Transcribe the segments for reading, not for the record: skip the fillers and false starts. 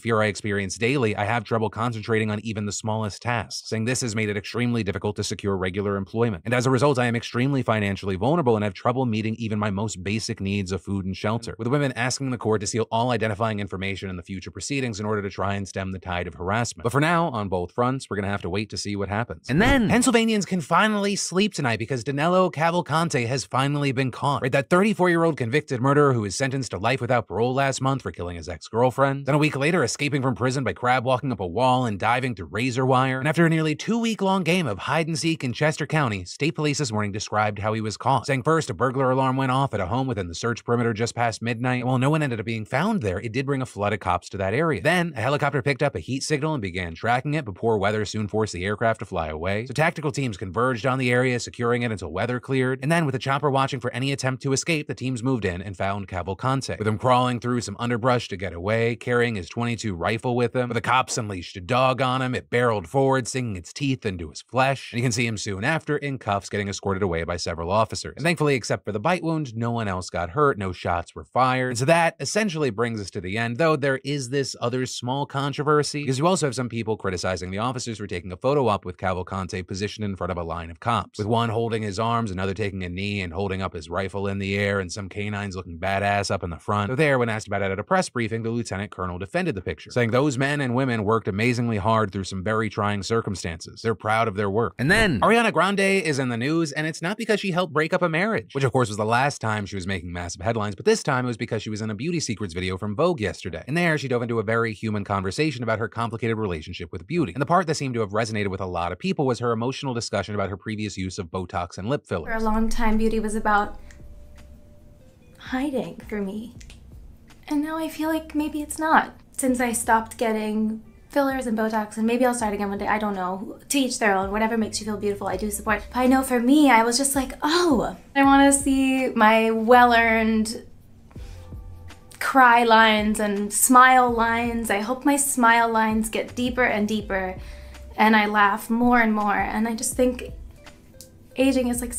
fear I experience daily, I have trouble concentrating on even the smallest tasks, saying this has made it extremely difficult to secure regular employment. And as a result, I am extremely financially vulnerable and have trouble meeting even my most basic needs of food and shelter. With the women asking the court to seal all identifying information in the future proceedings in order to try and stem the tide of harassment. But for now, on both fronts, we're gonna have to wait to see what happens. And then, Pennsylvanians can finally sleep tonight because Danilo Cavalcante has finally been caught. Right, that 34-year-old convicted murderer who was sentenced to life without parole last month for killing his ex-girlfriend. Then a week later, escaping from prison by crab walking up a wall and diving through razor wire. And after a nearly 2-week-long game of hide-and-seek in Chester County, state police this morning described how he was caught, saying first, a burglar alarm went off at a home within the search perimeter just past midnight, and while no one ended up being found there, it did bring a flood of cops to that area. Then, a helicopter picked up a heat signal and began tracking it, but poor weather soon forced the aircraft to fly away. So tactical teams converged on the area, securing it until weather cleared, and then with the chopper watching for any attempt to escape, the teams moved in and found Cavalcante, with him crawling through some underbrush to get away, carrying his .22 rifle with him. But the cops unleashed a dog on him. It barreled forward, sinking its teeth into his flesh. And you can see him soon after in cuffs getting escorted away by several officers. And thankfully, except for the bite wound, no one else got hurt, no shots were fired. And so that essentially brings us to the end, though there is this other small controversy, because you also have some people criticizing the officers for taking a photo op with Cavalcante positioned in front of a line of cops, with one holding his arms, another taking a knee and holding up his rifle in the air, and some canines looking badass up in the front. So there, when asked about it at a press briefing, the lieutenant colonel defended the picture, saying those men and women worked amazingly hard through some very trying circumstances. They're proud of their work. And then, Ariana Grande is in the news, and it's not because she helped break up a marriage, which of course was the last time she was making massive headlines, but this time it was because she was in a beauty secrets video from Vogue yesterday. And there, she dove into a very human conversation about her complicated relationship with beauty. And the part that seemed to have resonated with a lot of people was her emotional discussion about her previous use of Botox and lip fillers. For a long time, beauty was about hiding for me. And now I feel like maybe it's not. Since I stopped getting fillers and Botox, and maybe I'll start again one day, I don't know. To each their own, whatever makes you feel beautiful, I do support. But I know for me, I was just like, oh, I want to see my well-earned cry lines and smile lines. I hope my smile lines get deeper and deeper, and I laugh more and more. And I just think aging is like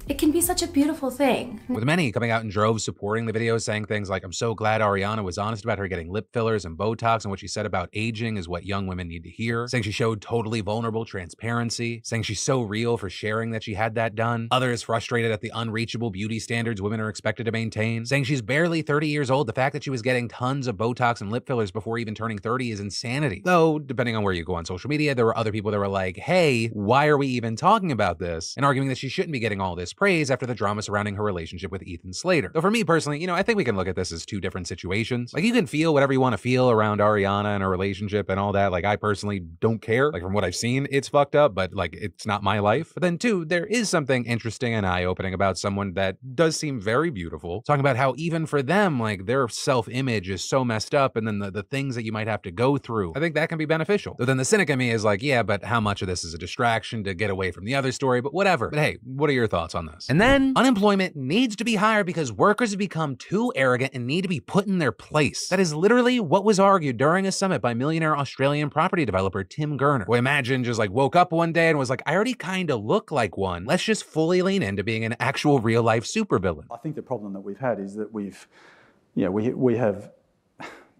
it can be such a beautiful thing. With many coming out in droves supporting the video, saying things like, I'm so glad Ariana was honest about her getting lip fillers and Botox, and what she said about aging is what young women need to hear. Saying she showed totally vulnerable transparency. Saying she's so real for sharing that she had that done. Others frustrated at the unreachable beauty standards women are expected to maintain. Saying she's barely 30 years old. The fact that she was getting tons of Botox and lip fillers before even turning 30 is insanity. Though, depending on where you go on social media, there were other people that were like, hey, why are we even talking about this? And arguing that she shouldn't be getting all this praise after the drama surrounding her relationship with Ethan Slater. Though for me personally, I think we can look at this as two different situations. Like, you can feel whatever you want to feel around Ariana and her relationship and all that. Like, I personally don't care. Like, from what I've seen, it's fucked up, but like, it's not my life. But then two, there is something interesting and eye-opening about someone that does seem very beautiful, talking about how even for them, like, their self-image is so messed up, and then the things that you might have to go through, I think that can be beneficial. Though then the cynic in me is like, yeah, but how much of this is a distraction to get away from the other story? But whatever. But hey, what are your thoughts on this? And then, unemployment needs to be higher because workers have become too arrogant and need to be put in their place. That is literally what was argued during a summit by millionaire Australian property developer Tim Gurner, who I imagine just like woke up one day and was like, I already kind of look like one. Let's just fully lean into being an actual real life supervillain. I think the problem that we've had is that we have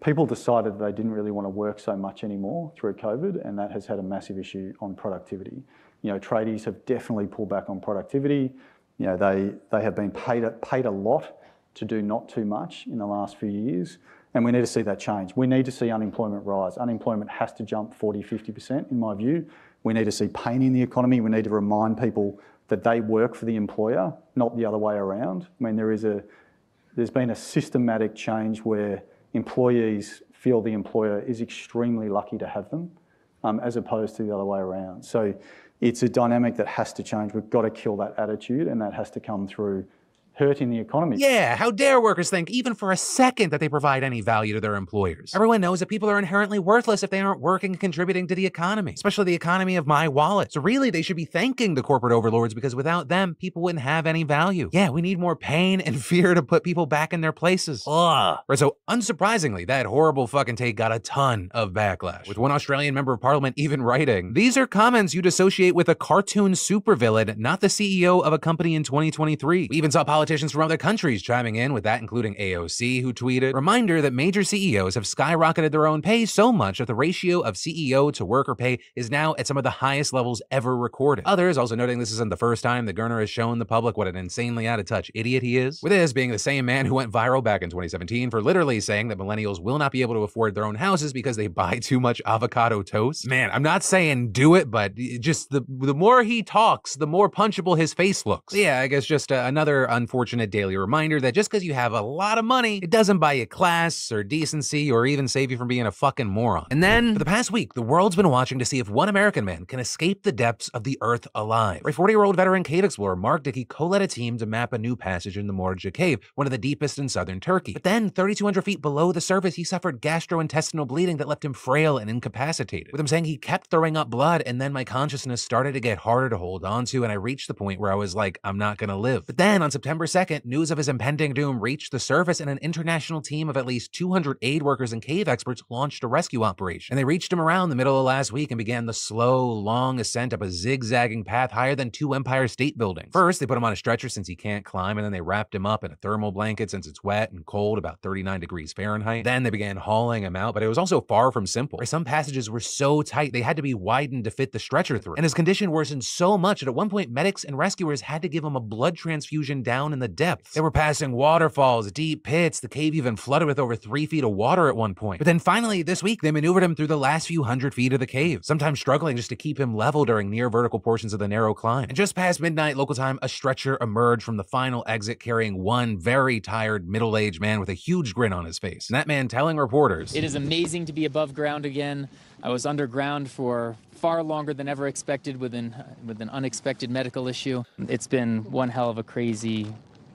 people decided they didn't really want to work so much anymore through COVID, and that has had a massive issue on productivity. Tradies have definitely pulled back on productivity. They have been paid a lot to do not too much in the last few years, and we need to see that change. We need to see unemployment rise. Unemployment has to jump 40, 50% in my view. We need to see pain in the economy. We need to remind people that they work for the employer, not the other way around. I mean, there's been a systematic change where employees feel the employer is extremely lucky to have them, as opposed to the other way around. So it's a dynamic that has to change. We've got to kill that attitude, and that has to come through hurting the economy. Yeah, how dare workers think even for a second that they provide any value to their employers? Everyone knows that people are inherently worthless if they aren't working and contributing to the economy, especially the economy of my wallet. So really, they should be thanking the corporate overlords, because without them, people wouldn't have any value. Yeah, we need more pain and fear to put people back in their places. Ugh. Right, so unsurprisingly, that horrible fucking take got a ton of backlash, with one Australian member of parliament even writing, "These are comments you'd associate with a cartoon supervillain, not the CEO of a company in 2023. We even saw politicians politicians from other countries chiming in with that, including AOC, who tweeted, "Reminder that major CEOs have skyrocketed their own pay so much that the ratio of CEO to worker pay is now at some of the highest levels ever recorded." Others also noting this isn't the first time that Gerner has shown the public what an insanely out-of-touch idiot he is, with this being the same man who went viral back in 2017 for literally saying that millennials will not be able to afford their own houses because they buy too much avocado toast. Man, I'm not saying do it, but just the more he talks, the more punchable his face looks. Yeah, I guess just another unfortunate daily reminder that just because you have a lot of money, it doesn't buy you class or decency or even save you from being a fucking moron. And then, for the past week, the world's been watching to see if one American man can escape the depths of the earth alive. A 40-year-old veteran cave explorer, Mark Dickey, co-led a team to map a new passage in the Morja Cave, one of the deepest in southern Turkey. But then, 3,200 feet below the surface, he suffered gastrointestinal bleeding that left him frail and incapacitated. With him saying he kept throwing up blood, and then my consciousness started to get harder to hold on to, and I reached the point where I was like, I'm not gonna live. But then, on September 2nd, news of his impending doom reached the surface, and an international team of at least 200 aid workers and cave experts launched a rescue operation. And they reached him around the middle of last week and began the slow, long ascent up a zigzagging path higher than 2 Empire State Buildings. First, they put him on a stretcher since he can't climb, and then they wrapped him up in a thermal blanket since it's wet and cold, about 39 degrees Fahrenheit. Then they began hauling him out, but it was also far from simple. Some passages were so tight, they had to be widened to fit the stretcher through. And his condition worsened so much that at one point, medics and rescuers had to give him a blood transfusion down in the depths. They were passing waterfalls, deep pits, the cave even flooded with over 3 feet of water at one point. But then finally, this week, they maneuvered him through the last few hundred feet of the cave, sometimes struggling just to keep him level during near vertical portions of the narrow climb. And just past midnight local time, a stretcher emerged from the final exit carrying one very tired, middle-aged man with a huge grin on his face. And that man telling reporters, "It is amazing to be above ground again. I was underground for far longer than ever expected with an unexpected medical issue. It's been one hell of a crazy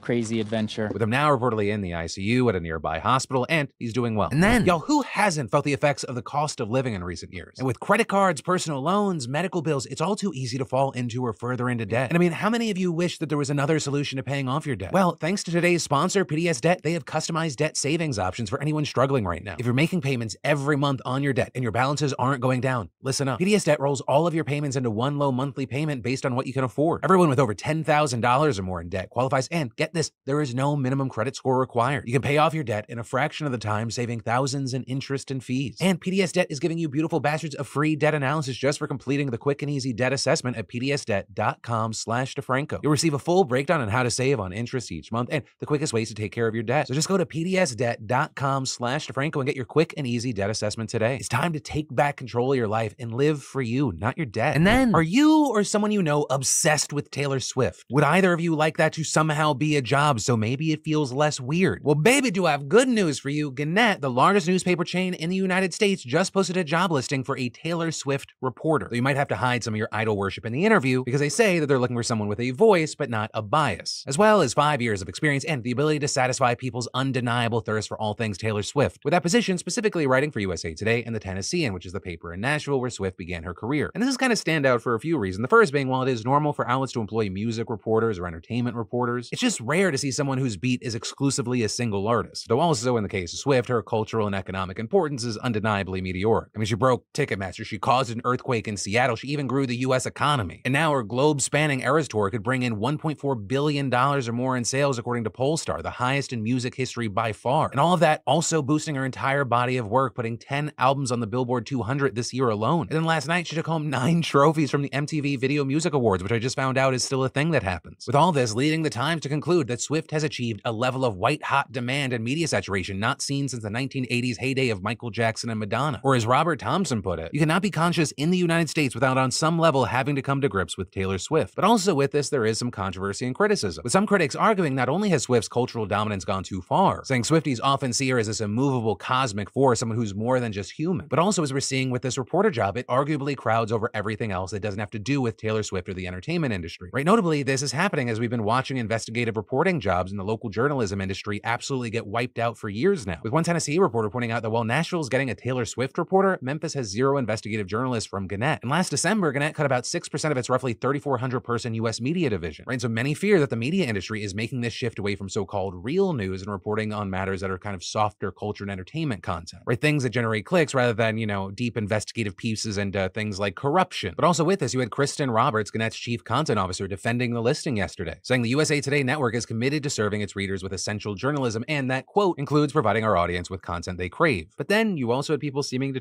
adventure." With him now reportedly in the ICU at a nearby hospital, and he's doing well. And then, y'all, who hasn't felt the effects of the cost of living in recent years? And with credit cards, personal loans, medical bills, it's all too easy to fall into or further into debt. And I mean, how many of you wish that there was another solution to paying off your debt? Well, thanks to today's sponsor, PDS Debt, they have customized debt savings options for anyone struggling right now. If you're making payments every month on your debt and your balances aren't going down, listen up. PDS Debt rolls all of your payments into one low monthly payment based on what you can afford. Everyone with over $10,000 or more in debt qualifies, and get this, there is no minimum credit score required. You can pay off your debt in a fraction of the time, saving thousands in interest and fees. And PDS Debt is giving you beautiful bastards a free debt analysis just for completing the quick and easy debt assessment at pdsdebt.com/DeFranco. You'll receive a full breakdown on how to save on interest each month and the quickest ways to take care of your debt. So just go to pdsdebt.com/DeFranco and get your quick and easy debt assessment today. It's time to take back control of your life and live for you, not your debt. And then, are you or someone you know obsessed with Taylor Swift? Would either of you like that to somehow be a job so maybe it feels less weird? Well, baby, do I have good news for you. Gannett, the largest newspaper chain in the United States, just posted a job listing for a Taylor Swift reporter. So you might have to hide some of your idol worship in the interview because they say that they're looking for someone with a voice but not a bias, as well as 5 years of experience and the ability to satisfy people's undeniable thirst for all things Taylor Swift. With that position specifically writing for USA Today and the Tennessean, which is the paper in Nashville where Swift began her career. And this is kind of stand out for a few reasons. The first being, while it is normal for outlets to employ music reporters or entertainment reporters, it's just rare to see someone whose beat is exclusively a single artist. Though also in the case of Swift, her cultural and economic importance is undeniably meteoric. I mean, she broke Ticketmaster, she caused an earthquake in Seattle, she even grew the US economy. And now her globe-spanning Eras Tour could bring in $1.4 billion or more in sales according to Pollstar, the highest in music history by far. And all of that also boosting her entire body of work, putting 10 albums on the Billboard 200 this year alone. And then last night, she took home 9 trophies from the MTV Video Music Awards, which I just found out is still a thing that happens. With all this leading the Times to conclude that Swift has achieved a level of white-hot demand and media saturation not seen since the 1980s heyday of Michael Jackson and Madonna. Or as Robert Thompson put it, you cannot be conscious in the United States without on some level having to come to grips with Taylor Swift. But also with this, there is some controversy and criticism, with some critics arguing not only has Swift's cultural dominance gone too far, saying Swifties often see her as this immovable cosmic force, someone who's more than just human, but also as we're seeing with this reporter job, it arguably crowds over everything else that doesn't have to do with Taylor Swift or the entertainment industry. Right? Notably, this is happening as we've been watching investigative reporting jobs in the local journalism industry absolutely get wiped out for years now. With one Tennessee reporter pointing out that while Nashville's getting a Taylor Swift reporter, Memphis has 0 investigative journalists from Gannett. And last December, Gannett cut about 6% of its roughly 3,400 person US media division. Right? So many fear that the media industry is making this shift away from so-called real news and reporting on matters that are kind of softer culture and entertainment content. Right? Things that generate clicks rather than, deep investigative pieces and things like corruption. But also with this, you had Kristen Roberts, Gannett's chief content officer, defending the listing yesterday, saying the USA Today network is committed to serving its readers with essential journalism, and that, quote, includes providing our audience with content they crave. But then you also had people seeming to